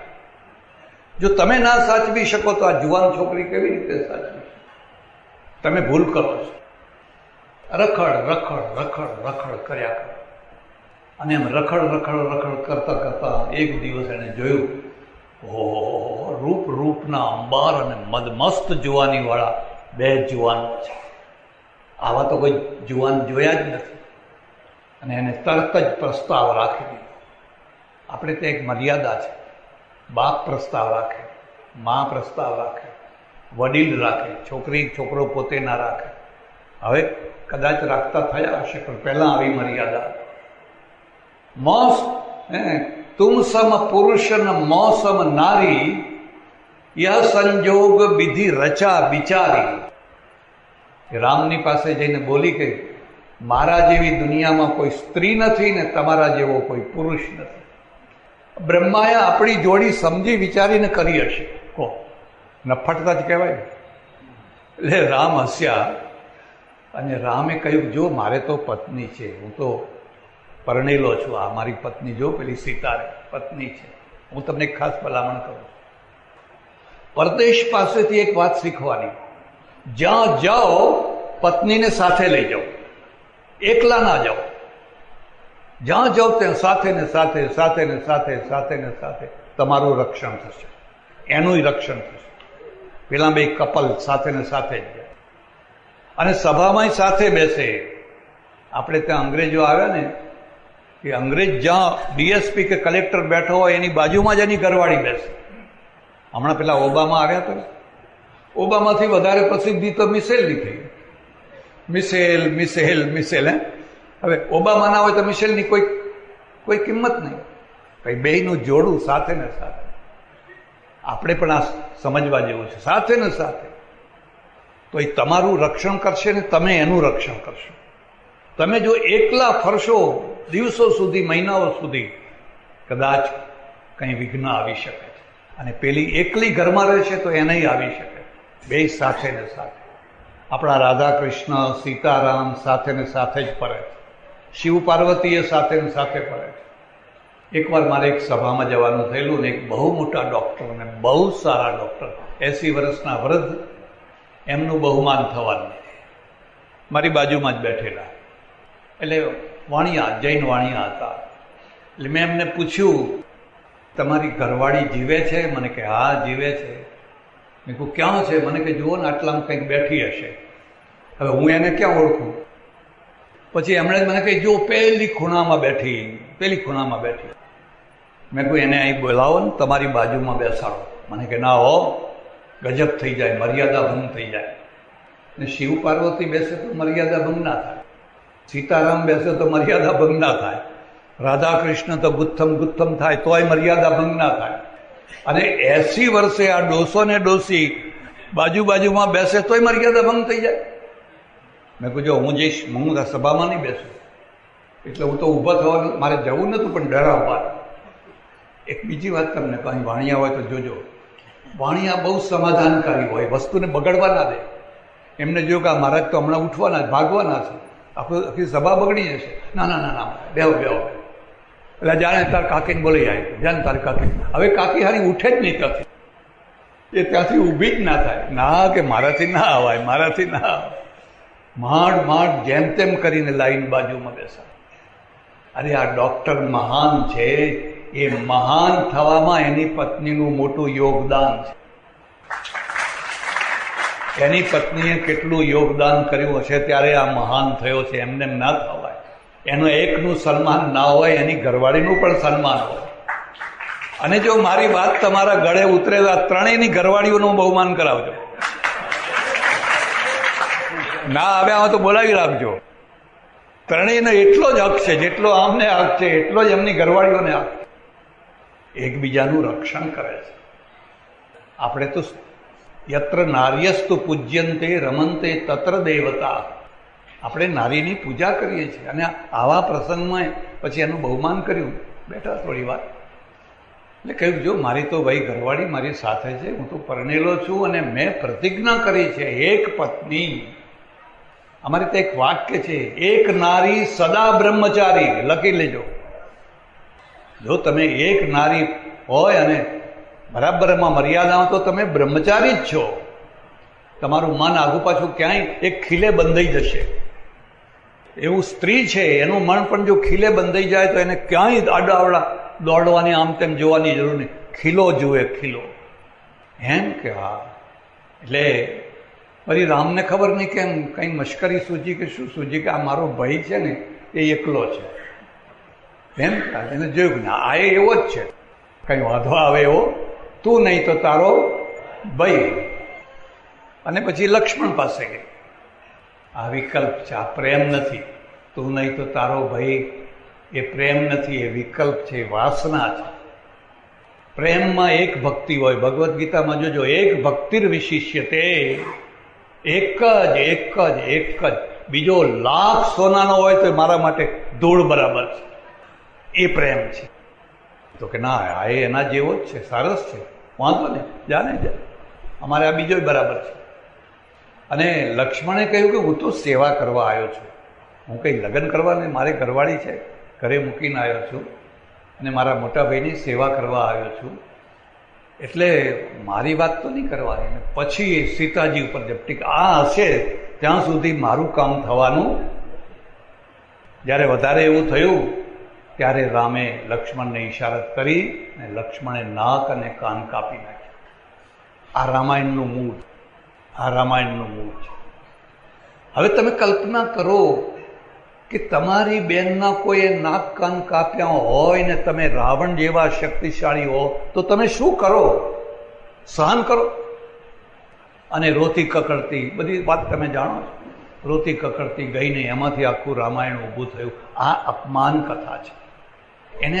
જો તમે ના સાચવી શકો તો આ જુવાન છોકરી કેવી રીતે સાચવી? તમે ભૂલ કરો છો. રખડ રખડ રખડ રખડ કર્યા કરો. અને એમ રખડ કરતા કરતા એક દિવસ એને જોયું, ઓહો, રૂપના અંબાર અને મદમસ્ત જુવાનીવાળા 2 જુવાનો છે. આવા તો કોઈ જુવાન જોયા જ નથી. અને એને તરત જ પ્રસ્તાવ રાખી દીધો. આપણે ત્યાં એક મર્યાદા છે. બાપ પ્રસ્તાવ રાખે, મા પ્રસ્તાવ રાખે, વડીલ રાખે, છોકરો પોતે ના રાખે. હવે કદાચ રાખતા થયા હશે, પણ પહેલા આવી મર્યાદા. તુમ સમ પુરુષ ન મોસમ નારી, યહ સંજોગ વિધિ રચા બિચારી. રામની પાસે જઈને બોલી કે મારા જેવી દુનિયામાં કોઈ સ્ત્રી નથી ને તમારા જેવો કોઈ પુરુષ નથી. બ્રહ્માએ આપણી જોડી સમજી વિચારીને કરી હશે. કહો, નફટતા જ કહેવાય. એટલે રામ હસ્યા અને રામે કહ્યું, જો મારે તો પત્ની છે, હું તો પરણેલો છું. આ મારી પત્ની, જો પેલી સીતા પત્ની છે. હું તમને એક ખાસ ભલામણ કરું. પરદેશ પાસેથી એક વાત શીખવાની, જ્યાં જાઓ પત્નીને સાથે લઈ જાઓ, એકલા ના જાઓ. જ્યાં જાઓ ત્યાં સાથે ને સાથે તમારું રક્ષણ થશે, એનુંય રક્ષણ થશે. પેલા 2 કપલ સાથે ને સાથે જ જાય અને સભામાં સાથે બેસે. આપણે ત્યાં અંગ્રેજો આવ્યા ને, કે અંગ્રેજ જ્યાં ડીએસપી કે કલેક્ટર બેઠો હોય એની બાજુમાં જ એની ઘરવાળી બેસે. હમણાં પેલા ઓબામા આવ્યા તો ઓબામાથી વધારે પ્રસિદ્ધિ તો મિશેલની થઈ. મિશેલ. હવે ઓબામા ના હોય તો મિશેલની કોઈ કિંમત નહીં. ભાઈ બેયનું જોડું સાથે ને સાથે. આપણે પણ આ સમજવા જેવું છે. સાથે ને સાથે તો એ તમારું રક્ષણ કરશે ને તમે એનું રક્ષણ કરશો. તમે જો એકલા ફરશો દિવસો સુધી, મહિનાઓ સુધી, કદાચ કંઈ વિઘ્ન આવી શકે છે. અને પેલી એકલી ઘરમાં રહેશે તો એને આવી શકે. 2 સાથે ને સાથે. આપણા રાધા કૃષ્ણ સીતારામ સાથે ને સાથે જ ફરે છે. શિવ પાર્વતી એ સાથે ને સાથે પડે છે. એકવાર મારે એક સભામાં જવાનું થયેલું ને એક બહુ મોટા ડૉક્ટર ને બહુ સારા ડૉક્ટર 80 વર્ષના વૃદ્ધ, એમનું બહુમાન થવાનું, મારી બાજુમાં જ બેઠેલા. એટલે વાણિયા, જૈન વાણિયા હતા. એટલે મેં એમને પૂછ્યું, તમારી ઘરવાળી જીવે છે? મને કે હા જીવે છે. મેં કહું ક્યાં છે? મને કે જુઓ ને આટલામાં કંઈક બેઠી હશે. હવે હું એને ક્યાં ઓળખું? પછી એમણે મને કહી, જો પેલી ખૂણામાં બેઠી, પેલી ખૂણામાં બેઠી. મેં કહું એને અહીં બોલાવો ને, તમારી બાજુમાં બેસાડો. મને કે ના હો, ગજબ થઈ જાય, મર્યાદા ભંગ થઈ જાય. ને શિવ પાર્વતી બેસે તો મર્યાદા ભંગ ના થાય, સીતારામ બેસે તો મર્યાદા ભંગ ના થાય, રાધા કૃષ્ણ તો ગુથ્થમ ગુથ્થમ થાય તોય મર્યાદા ભંગ ના થાય. અને 80 વર્ષે આ ડોસો ને ડોસી બાજુમાં બેસે તોય મર્યાદા ભંગ થઈ જાય. મેં કહ્યું જો હું જઈશ, હું સભામાં નહીં બેસું. એટલે હું તો ઊભા થવાનું, મારે જવું નહોતું પણ ડરાવવા. એક બીજી વાત તમને કહી, વાણિયા હોય તો જોજો, વાણિયા બહુ સમાધાનકારી હોય, વસ્તુને બગડવા ના દે. એમને જોયું કે આ મહારાજ તો હમણાં ઉઠવાના, ભાગવાના છે, આખી સભા બગડી જશે. ના ના ના ના, બેહો. એટલે જાણે તાર કાકીને બોલી જાય, જાણે તારી કાકી. હવે કાકી હારી ઉઠે જ નહીં ત્યાંથી, એ ત્યાંથી ઊભી જ ના થાય. ના કે મારાથી ના આવાય, મારાથી ના આવાય. માંડ જેમ તેમ કરીને લાઈન બાજુમાં બેસા. અરે આ ડૉક્ટર મહાન છે, એ મહાન થવામાં એની પત્નીનું મોટું યોગદાન છે. એની પત્નીએ કેટલું યોગદાન કર્યું હશે ત્યારે આ મહાન થયો છે. એમને ના થવાય. એનું એકનું સન્માન ના હોય, એની ઘરવાળીનું પણ સન્માન હોય. અને જો મારી વાત તમારા ગળે ઉતરે તો આ ત્રણેયની ઘરવાળીઓનું બહુમાન કરાવજો. ના આવ્યા હોય તો બોલાવી રાખજો. ત્રણેયનો એટલો જ હક છે, જેટલો આમને હક છે એટલો જ એમની ઘરવાળીઓને હક. એકબીજાનું રક્ષણ કરે છે. આપણે તો યત્ર નાર્યસ્તુ પૂજ્યંતે રમંતે તત્ર દેવતા, આપણે નારીની પૂજા કરીએ છીએ. અને આવા પ્રસંગમાં પછી એનું બહુમાન કર્યું. બેઠા થોડી વાર, એટલે કહ્યું જો મારી તો ભાઈ ઘરવાળી મારી સાથે છે, હું તો પરણેલો છું અને મેં પ્રતિજ્ઞા કરી છે એક પત્ની. અમારે તો એક વાક્ય છે, એક નારી સદા બ્રહ્મચારી. લખી લેજો. જો તમે એક નારી હોય અને બરાબર એમાં મર્યાદામાં, તો તમે બ્રહ્મચારી જ છો. તમારું મન આગુ પાછું ક્યાંય એક ખીલે બંધાઈ જશે. એવું સ્ત્રી છે, એનું મન પણ જો ખીલે બંધાઈ જાય તો એને ક્યાંય આડાવડા દોડવાની, આમ તેમ જોવાની જરૂર નહીં. ખીલો જુએ, ખીલો. એમ કે હા. એટલે પછી રામને ખબર નહીં કેમ કંઈ મશ્કરી સૂજી કે શું સૂજી કે આ મારો ભાઈ છે ને એ એકલો છે. એમ એને જોયું ને આ એવો જ છે, કંઈ વાંધો આવે એવો, તું નહીં તો તારો ભાઈ. અને પછી લક્ષ્મણ પાસે ગઈ. આ વિકલ્પ છે, આ પ્રેમ નથી. તું નહીં તો તારો ભાઈ એ પ્રેમ નથી, એ વિકલ્પ છે, વાસના છે. પ્રેમમાં એક ભક્તિ હોય. ભગવદ્ ગીતામાં જોજો, એક ભક્તિર વિશિષ્યતે, એક જ. બીજો લાખ સોનાનો હોય તો મારા માટે ધૂળ બરાબર છે. એ પ્રેમ છે. તો કે ના, આ એના જેવો જ છે, સરસ છે, વાંધો ને, જાને જા, અમારે આ બીજો બરાબર છે. અને લક્ષ્મણે કહ્યું કે હું તો સેવા કરવા આવ્યો છું, હું કંઈ લગ્ન કરવા ને, મારે ઘરવાળી છે, ઘરે મૂકીને આવ્યો છું અને મારા મોટા ભાઈની સેવા કરવા આવ્યો છું, એટલે મારી વાત તો નહીં કરવાની. પછી સીતાજી ઉપર ઝપટી, આ હશે ત્યાં સુધી મારું કામ થવાનું. જ્યારે વધારે એવું થયું ત્યારે રામે લક્ષ્મણને ઈશારત કરી અને લક્ષ્મણે નાક અને કાન કાપી નાખ્યા. આ રામાયણનું મૂળ, આ રામાયણનું મૂળ છે. હવે તમે કલ્પના કરો કે તમારી બેનના કોઈએ નાક કાન કાપ્યા હોય ને તમે રાવણ જેવા શક્તિશાળી હો તો તમે શું કરો? સહન કરો? અને રોતી કકડતી બધી વાત તમે જાણો છો. રોતી કકડતી ગઈને એમાંથી આખું રામાયણ ઊભું થયું. આ અપમાન કથા છે. એને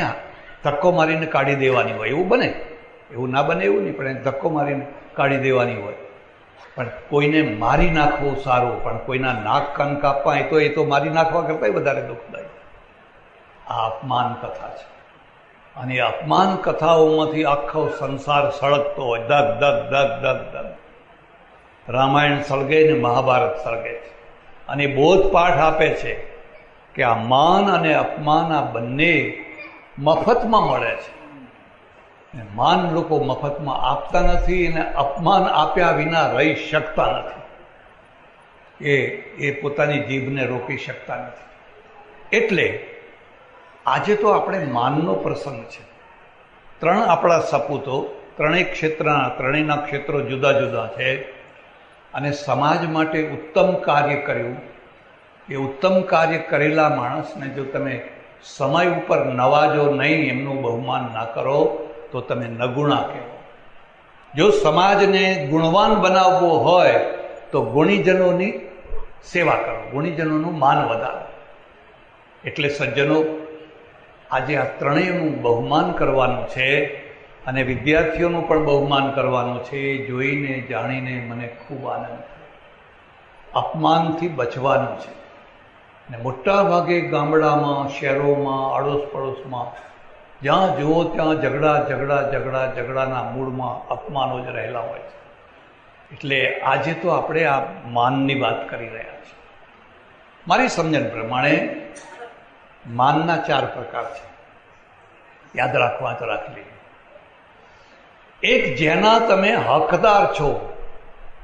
ધક્કો મારીને કાઢી દેવાની હોય. એવું બને? એવું ના બને એવું નહીં, પણ એને ધક્કો મારીને કાઢી દેવાની હોય. પણ કોઈને મારી નાખવું સારું, પણ કોઈના નાક કાન કાપવા એ તો મારી નાખવા કરતાં વધારે દુઃખદાયી. આ અપમાન કથા છે. અને એ અપમાન કથાઓમાંથી આખો સંસાર સળગતો હોય. ધગ ધગ ધગ ધગ ધગ. રામાયણ સળગે ને મહાભારત સળગે છે. અને બોધપાઠ આપે છે કે આ માન અને અપમાન આ બંને મફતમાં મળે છે. માન લોકો મફતમાં આપતા નથી અને અપમાન આપ્યા વિના રહી શકતા નથી. એ પોતાની જીભને રોકી શકતા નથી. એટલે આજે તો આપણે માનનો પ્રસંગ છે. ત્રણ આપણા સપૂતો, ત્રણેયના ક્ષેત્રો જુદા જુદા છે અને સમાજ માટે ઉત્તમ કાર્ય કર્યું. એ ઉત્તમ કાર્ય કરેલા માણસને જો તમે સમય ઉપર નવાજો નહીં, એમનું બહુમાન ના કરો તો તમે નગુણા કહેવો. જો સમાજને ગુણવાન બનાવવો હોય તો ગુણીજનોની સેવા કરો, ગુણીજનોનું માન વધારો. એટલે સજ્જનો, આજે આ ત્રણેયનું બહુમાન કરવાનું છે અને વિદ્યાર્થીઓનું પણ બહુમાન કરવાનું છે. જોઈને જાણીને મને ખૂબ આનંદ થયો. અપમાનથી બચવાનું છે ને મોટા ભાગે ગામડામાં, શહેરોમાં, આડોશ પડોશમાં જ્યાં જુઓ ત્યાં ઝઘડાના મૂળમાં અપમાનો જ રહેલા હોય છે. એટલે આજે તો આપણે આ માનની વાત કરી રહ્યા છીએ. મારી સમજણ પ્રમાણે માનના 4 પ્રકાર છે. યાદ રાખવા તો રાખી લઈએ. એક, જેના તમે હકદાર છો,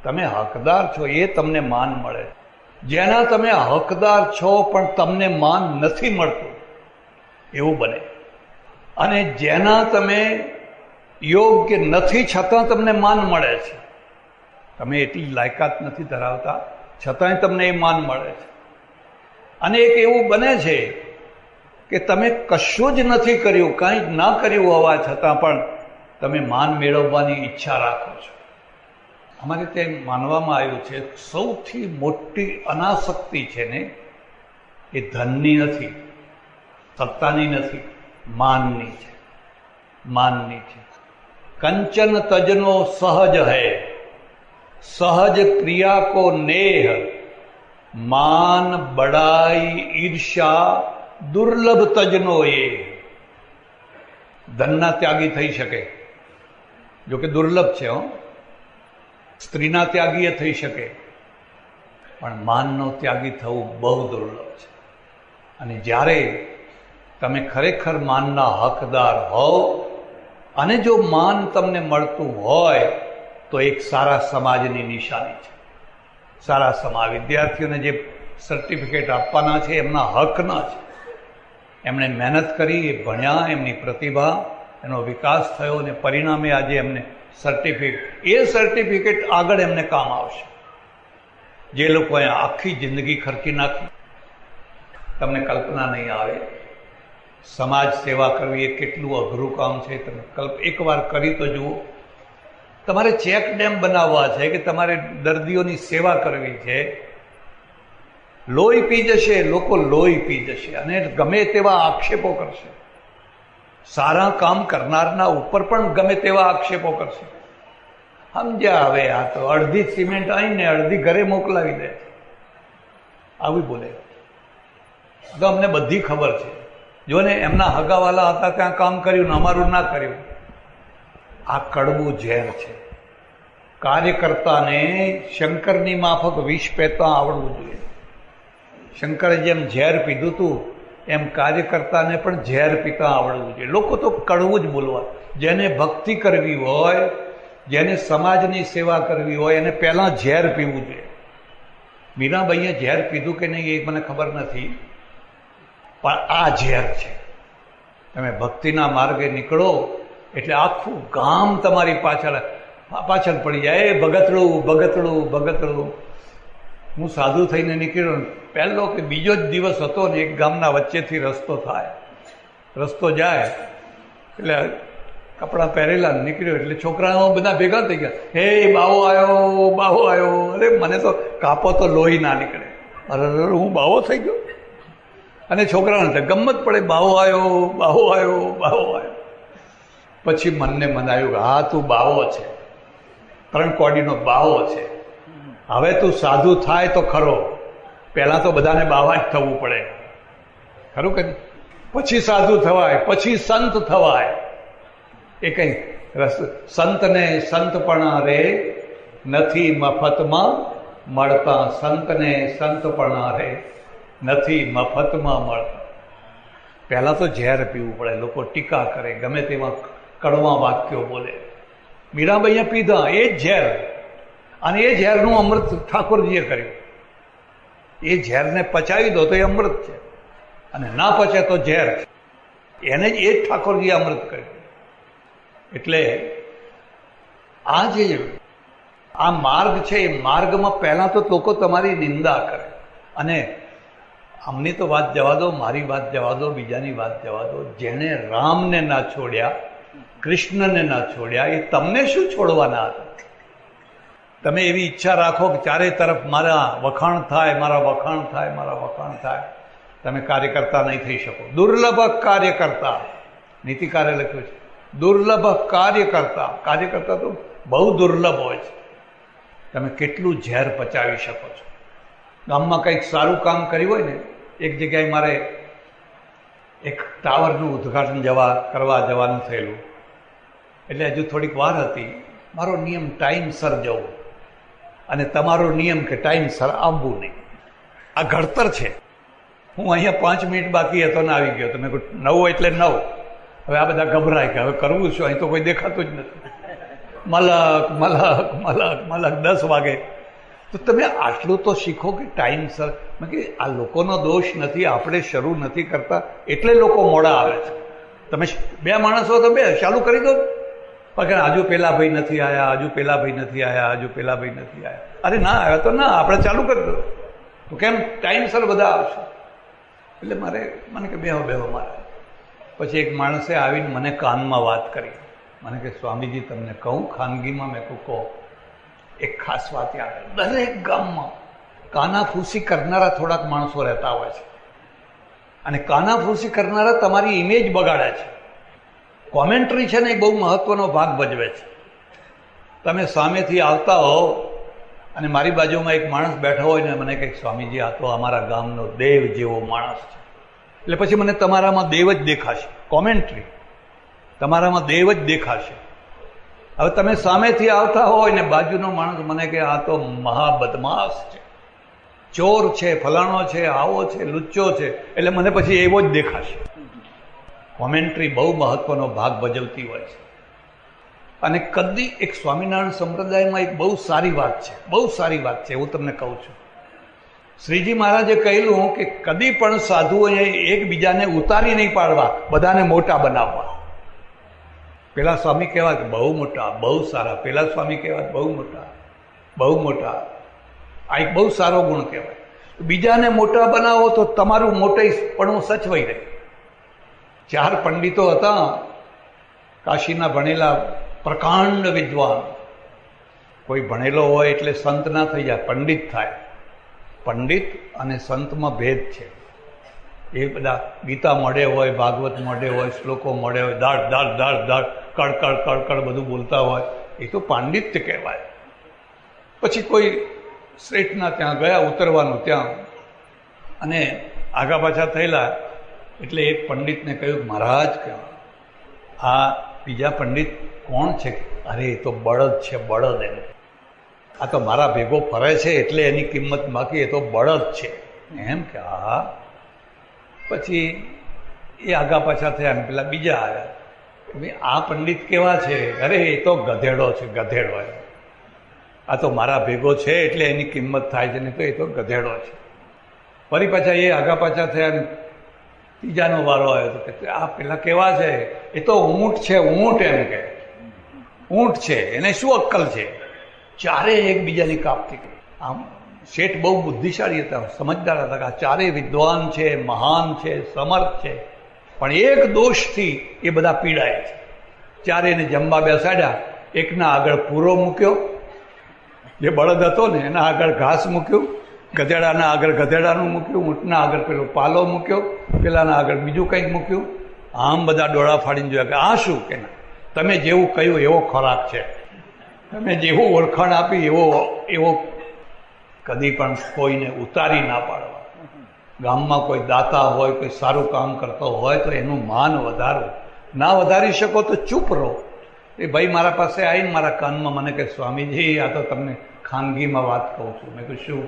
તમે હકદાર છો એ તમને માન મળે. જેના તમે હકદાર છો પણ તમને માન નથી મળતું એવું બને. અને જેના તમે યોગ્ય નથી છતાં તમને માન મળે છે. તમે એટલી લાયકાત નથી ધરાવતા છતાંય તમને એ માન મળે છે. અને એક એવું બને છે કે તમે કશું જ નથી કર્યું, કાંઈ જ ના કર્યું હોવા છતાં પણ તમે માન મેળવવાની ઈચ્છા રાખો છો. અમારે ત્યાં માનવામાં આવ્યું છે સૌથી મોટી અનાસક્તિ છે ને એ ધનની નથી, સત્તાની નથી, માનની છે. માનની છે. કંચન તજનો સહજ હૈ, સહજ પ્રિયા કો નેહ, માન બડાઈ ઈર્ષા દુર્લભ તજનો એ. ધનના ત્યાગી થઈ શકે, જો કે દુર્લભ છે. સ્ત્રીના ત્યાગી થઈ શકે, પણ માનનો ત્યાગી થવું બહુ દુર્લભ છે. અને જ્યારે તમે ખરેખર માનના હકદાર હોવ અને જો માન તમને મળતું હોય તો એક સારા સમાજની નિશાની છે. સારા સમાજ, વિદ્યાર્થીઓને જે સર્ટિફિકેટ આપવાના છે એમના હકના છે. એમણે મહેનત કરી, એ ભણ્યા, એમની પ્રતિભા, એનો વિકાસ થયો અને પરિણામે આજે એમને સર્ટિફિકેટ આગળ એમને કામ આવશે. જે લોકોએ આખી જિંદગી ખર્ચી નાખી, તમને કલ્પના નહીં આવે. સમાજ સેવા કરવી એ કેટલું અઘરું કામ છે. તમે એકવાર કરી તો જુઓ. તમારે ચેક ડેમ બનાવવા છે કે તમારે દર્દીઓની સેવા કરવી છે. લોહી પી જશે, લોકો લોહી પી જશે અને ગમે તેવા આક્ષેપો કરશે. સારા કામ કરનારના ઉપર પણ ગમે તેવા આક્ષેપો કરશે. સમજ્યા? હવે આ તો અડધી સિમેન્ટ આવીને અડધી ઘરે મોકલાવી દે, આવી બોલે. તો અમને બધી ખબર છે. જો ને એમના હગાવાલા હતા ત્યાં કામ કર્યું ને અમારું ના કર્યું. આ કડવું ઝેર છે. કાર્યકર્તાને શંકરની માફક વિષ પીતા આવડવું જોઈએ. શંકરે જેમ ઝેર પીધું હતું એમ કાર્યકર્તાને પણ ઝેર પીતા આવડવું જોઈએ. લોકો તો કડવું જ બોલવા. જેને ભક્તિ કરવી હોય, જેને સમાજની સેવા કરવી હોય એને પહેલાં ઝેર પીવું જોઈએ. મીરાબાઈએ ઝેર પીધું કે નહીં એ મને ખબર નથી, પણ આ ઝેર છે. તમે ભક્તિના માર્ગે નીકળો એટલે આખું ગામ તમારી પાછળ પડી જાય. ભગતડું ભગતડું ભગતડું. હું સાધુ થઈને નીકળ્યો, પહેલો કે બીજો જ દિવસ હતો ને એક ગામના વચ્ચેથી રસ્તો થાય. રસ્તો જાય એટલે કપડાં પહેરેલા નીકળ્યો એટલે છોકરાઓ બધા ભેગા થઈ ગયા. હે બાવો આવ્યો, બાવો આવ્યો. અરે મને તો કાપો તો લોહી ના નીકળે. અરે હું બાવો થઈ ગયો. અને છોકરાઓને ગમત પડે, બાવો આવ્યો, બાવો આવ્યો, બાવો આવ્યો. પછી મનને મનાયું કે હા તું બાવો છે, 3 કોડીનો બાવો છે. હવે તું સાધુ થાય તો ખરો. પહેલાં તો બધાને બાવા જ થવું પડે, ખરું કે? પછી સાધુ થવાય, પછી સંત થવાય. એ કંઈ સંતને સંતપણા રે નથી મફતમાં મળતા, સંતને સંતપણા રે નથી મફતમાં મળતા. પહેલાં તો ઝેર પીવું પડે, લોકો ટીકા કરે, ગમે તેવા કડવા વાક્યો બોલે. મીરાબાઈએ પીધા એ જ ઝેર, અને એ ઝેરનું અમૃત ઠાકોરજીએ કર્યું. એ ઝેરને પચાવી દો તો એ અમૃત છે, અને ના પચે તો ઝેર છે. એને જ એ જ ઠાકોરજીએ અમૃત કર્યું. એટલે આ જે આ માર્ગ છે, એ માર્ગમાં પહેલાં તો લોકો તમારી નિંદા કરે. અને આમની તો વાત જવા દો, મારી વાત જવા દો, બીજાની વાત જવા દો. જેણે રામને ના છોડ્યા, કૃષ્ણને ના છોડ્યા, એ તમને શું છોડવાના હતા? તમે એવી ઈચ્છા રાખો કે ચારે તરફ મારા વખાણ થાય, મારા વખાણ થાય, મારા વખાણ થાય. તમે કાર્યકર્તા નહીં થઈ શકો. દુર્લભ કાર્યકર્તા, નીતિકારે લખ્યું છે, દુર્લભ કાર્યકર્તા. કાર્યકર્તા તો બહુ દુર્લભ હોય છે. તમે કેટલું ઝેર પચાવી શકો છો. ગામમાં કંઈક સારું કામ કર્યું હોય ને, એક જગ્યાએ મારે એક ટાવરનું ઉદ્ઘાટન કરવા જવાનું થયેલું. એટલે હજુ થોડીક વાર હતી. મારો નિયમ ટાઈમસર જવું, અને તમારો નિયમ કે ટાઈમસર આવવું નહીં. આ ઘડતર છે. હું અહીંયા 5 મિનિટ બાકી હતો ને આવી ગયો. તમે 9 એટલે 9. હવે આ બધા ગભરાય કે હવે કરવું શું, અહીં તો કોઈ દેખાતું જ નથી. મલક મલક મલક મલક 10 વાગે. તો તમે આટલું તો શીખો કે ટાઈમસર. મેં કે આ લોકોનો દોષ નથી, આપણે શરૂ નથી કરતા એટલે લોકો મોડા આવે છે. તમે 2 માણસો તો 2 ચાલુ કરી દો. પણ હજુ પેલા ભાઈ નથી આવ્યા, હજુ પેલા ભાઈ નથી આવ્યા, હજુ પેલા ભાઈ નથી આવ્યા. અરે ના આવ્યા તો ના, આપણે ચાલુ કરી દો. તો કેમ ટાઈમસર બધા આવશે. એટલે મને કે બેહો મારે. પછી એક માણસે આવીને મને કાનમાં વાત કરી. મને કે સ્વામીજી તમને કહું ખાનગીમાં? મેં કહો. એક ખાસ વાત યાદ આવે. દરેક ગામમાં કાનાફૂસી કરનારા થોડાક માણસો રહેતા હોય છે, અને કાનાફૂસી કરનારા તમારી ઇમેજ બગાડે છે. કોમેન્ટ્રી છે ને એ બહુ મહત્વનો ભાગ ભજવે છે. તમે સામેથી આવતા હો અને મારી બાજુમાં એક માણસ બેઠો હોય ને મને કહે સ્વામીજી આ તો અમારા ગામનો દેવ જેવો માણસ છે, એટલે પછી મને તમારામાં દેવ જ દેખાશે. કોમેન્ટ્રી, તમારામાં દેવ જ દેખાશે. હવે તમે સામેથી આવતા હોય ને બાજુનો માણસ મને કે આ તો મહાબદમાશ છે, ચોર છે, ફલાણો છે, આવો છે, લુચ્ચો છે, એટલે મને પછી એવો જ દેખાશે. કોમેન્ટ્રી બહુ મહત્વનો ભાગ ભજવતી હોય છે. અને કદી એક સ્વામિનારાયણ સંપ્રદાયમાં એક બહુ સારી વાત છે, બહુ સારી વાત છે, હું તમને કહું છું. શ્રીજી મહારાજે કહેલું કે કદી પણ સાધુઓએ એકબીજાને ઉતારી નહીં પાડવા, બધાને મોટા બનાવવા. પેલા સ્વામી કહેવાય કે બહુ મોટા, બહુ સારા. પેલા સ્વામી કહેવાય બહુ મોટા, બહુ મોટા. આ એક બહુ સારો ગુણ કહેવાય. બીજાને મોટા બનાવો તો તમારું મોટેપણું સચવાઈ રહે. 4 પંડિતો હતા કાશીના, ભણેલા પ્રકાંડ વિદ્વાન. કોઈ ભણેલો હોય એટલે સંત ના થઈ જાય, પંડિત થાય. પંડિત અને સંતમાં ભેદ છે. એ બધા ગીતા મોઢે હોય, ભાગવત મોઢે હોય, શ્લોકો મોઢે હોય, દાળ દાળ દાળ દાળ કડકડ કડકડ બધું બોલતા હોય, એ તો પાંડિત્ય કહેવાય. પછી કોઈ શ્રેષ્ઠના ત્યાં ગયા, ઉતરવાનું ત્યાં, અને આગા પાછા થયેલા. એટલે એક પંડિતને કહ્યું મહારાજ કે આ બીજા પંડિત કોણ છે? અરે એ તો બળદ છે, બળદ. એને આ તો મારા ભેગો ફરે છે એટલે એની કિંમત, બાકી એ તો બળદ છે. એમ કે હા. પછી એ આગા પાછા થયા ને પેલા બીજા આવ્યા. ભાઈ આ પંડિત કેવા છે? અરે એ તો ગધેડો છે, ગધેડો. આ તો મારા ભેગો છે એટલે એની કિંમત થાય છે, નહીં તો એ તો ગધેડો છે. ફરી પાછા એ આગા પાછા થયા ને ત્રીજાનો વારો આવ્યો તો કે આ પેલા કેવા છે? એ તો ઊંટ છે, ઊંટ. એમ કે ઊંટ છે, એને શું અક્કલ છે? ચારે એકબીજાની કાપતી. આમ શેઠ બહુ બુદ્ધિશાળી હતા, સમજદાર હતા કે આ ચારે વિદ્વાન છે, મહાન છે, સમર્થ છે, પણ એક દોષથી એ બધા પીડાય છે. ચારેને જમવા બેસાડ્યા. એકના આગળ પૂરો મૂક્યો, જે બળદ હતો ને એના આગળ ઘાસ મૂક્યું, ગધેડાના આગળ ગધેડાનું મૂક્યું, ઊંટના આગળ પેલો પાલો મૂક્યો, પેલાના આગળ બીજું કંઈક મૂક્યું. આમ બધા ડોળા ફાડીને જોયા કે આ શું? કે તમે જેવું કહ્યું એવો ખોરાક છે, તમે જેવું ઓળખાણ આપી એવો કદી પણ કોઈને ઉતારી ના પાડવા. ગામમાં કોઈ દાતા હોય, કોઈ સારું કામ કરતો હોય તો એનું માન વધારવું. ના વધારી શકો તો ચૂપ રહો. એ ભાઈ મારા પાસે આવીને મારા કાનમાં મને કહે સ્વામીજી આ તો તમને ખાનગીમાં વાત કહું છું. મેં કહ્યું શું?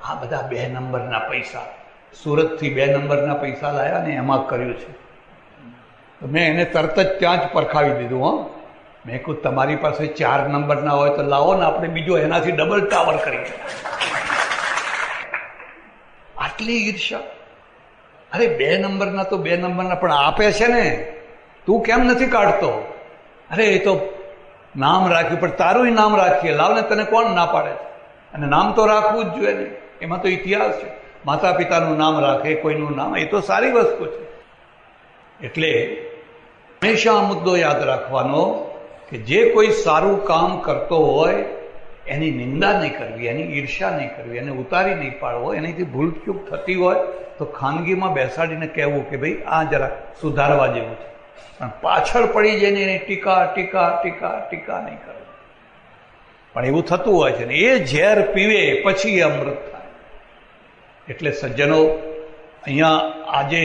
આ બધા 2 નંબરના પૈસા. સુરતથી 2 નંબરના પૈસા લાવ્યા ને એમાં કર્યું છે. તો મેં એને તરત જ ત્યાં જ પરખાવી દીધું. મેં કહ્યું તમારી પાસે 4 નંબરના હોય તો લાવો ને, આપણે બીજો એનાથી ડબલ ટાવર કરીએ. આટલી ઈર્ષા. અરે 2 નંબરના તો 2 નંબરના પણ આપે છે ને, તું કેમ નથી કાઢતો? અરે એ તો નામ રાખ્યું, પણ તારું નામ રાખીએ, લાવ ને, તને કોણ ના પાડે છે? અને નામ તો રાખવું જ જોઈએ ને, એમાં તો ઇતિહાસ છે. માતા પિતાનું નામ રાખે, કોઈનું નામ, એ તો સારી વસ્તુ છે. એટલે હંમેશા આ મુદ્દો યાદ રાખવાનો કે જે કોઈ સારું કામ કરતો હોય એની નિંદા નહીં કરવી, એની ઈર્ષા નહીં કરવી, એને ઉતારી નહીં પાડવો. એનાથી ભૂલચૂક થતી હોય તો ખાનગીમાં બેસાડીને કહેવું કે ભાઈ આ જરા સુધારવા જેવું છે. પણ પાછળ પડી જઈને એની ટીકા ટીકા ટીકા ટીકા નહીં કરવી. પણ એવું થતું હોય છે ને, એ ઝેર પીવે પછી એ અમૃત થાય. એટલે સજ્જનો, અહીંયા આજે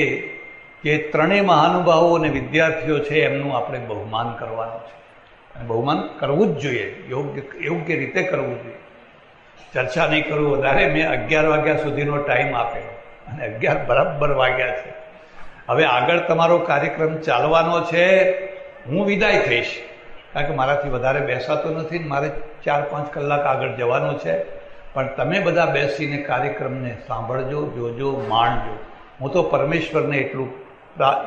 જે 3 મહાનુભાવો અને વિદ્યાર્થીઓ છે એમનું આપણે બહુમાન કરવાનું છે. અને બહુમાન કરવું જ જોઈએ, યોગ્ય રીતે કરવું જોઈએ. ચર્ચા નહીં કરું વધારે. મેં 11 વાગ્યા સુધીનો ટાઈમ આપેલો અને 11 બરાબર વાગ્યા છે. હવે આગળ તમારો કાર્યક્રમ ચાલવાનો છે. હું વિદાય થઈશ, કારણ કે મારાથી વધારે બેસાતો નથી ને મારે 4-5 કલાક આગળ જવાનું છે. પણ તમે બધા બેસીને કાર્યક્રમને સાંભળજો, જોજો, માણજો. હું તો પરમેશ્વરને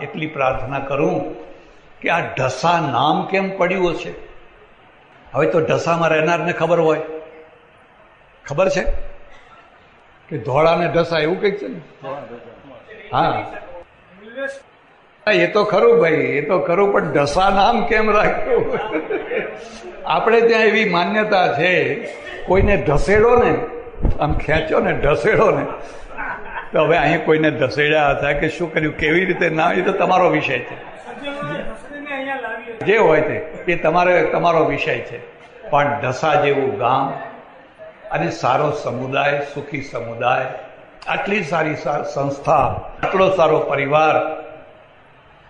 એટલી પ્રાર્થના કરું કે આ ઢસા નામ કેમ પડ્યું છે. હવે તો ઢસામાં રહેનારને ખબર હોય, ખબર છે કે ધોળાને ઢસા એવું કંઈક છે ને. હા, એ તો ખરું ભાઈ, એ તો ખરું, પણ ઢસા નામ કેમ રાખ્યું? આપણે ત્યાં એવી માન્યતા છે, કોઈને ઢસેડો ને, આમ ખેંચો ને, ઢસેડો ને, તો હવે અહીંયા કોઈને ઢસેડ્યા હતા કે શું કર્યું, કેવી રીતે ના, એ તો તમારો વિષય છે. જે હોય તે એ તમારો વિષય છે. પણ ઢસા જેવું ગામ અને સારો સમુદાય, સુખી સમુદાય, આટલી સારી સંસ્થા, આટલો સારો પરિવાર,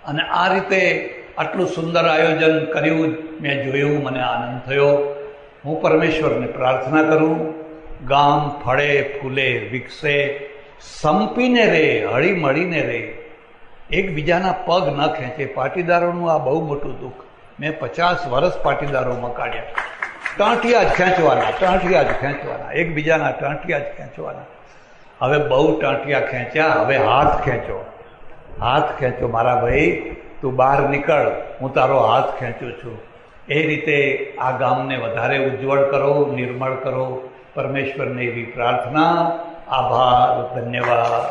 અને આ રીતે આટલું સુંદર આયોજન કર્યું મેં જોયું, મને આનંદ થયો. હું પરમેશ્વરને પ્રાર્થના કરું, ગામ ફળે ફૂલે વિકસે, સંપીને રહે, હળી મળીને રહે, એકબીજાના પગ ન ખેંચે. પાટીદારોનું આ બહુ મોટું દુઃખ. મેં 50 વર્ષ પાટીદારોમાં કાઢ્યા. ટાંટિયા જ ખેંચવાના, ટાંટિયા જ ખેંચવાના, એકબીજાના ટાંટિયા જ ખેંચવાના. હવે બહુ ટાંટિયા ખેંચ્યા, હવે હાથ ખેંચો, હાથ ખેંચો. મારા ભાઈ, તું બહાર નીકળ, હું તારો હાથ ખેંચું છું. એ રીતે આ ગામને વધારે ઉજ્જવળ કરો, નિર્મળ કરો. પરમેશ્વરને એવી પ્રાર્થના. આભાર, ધન્યવાદ.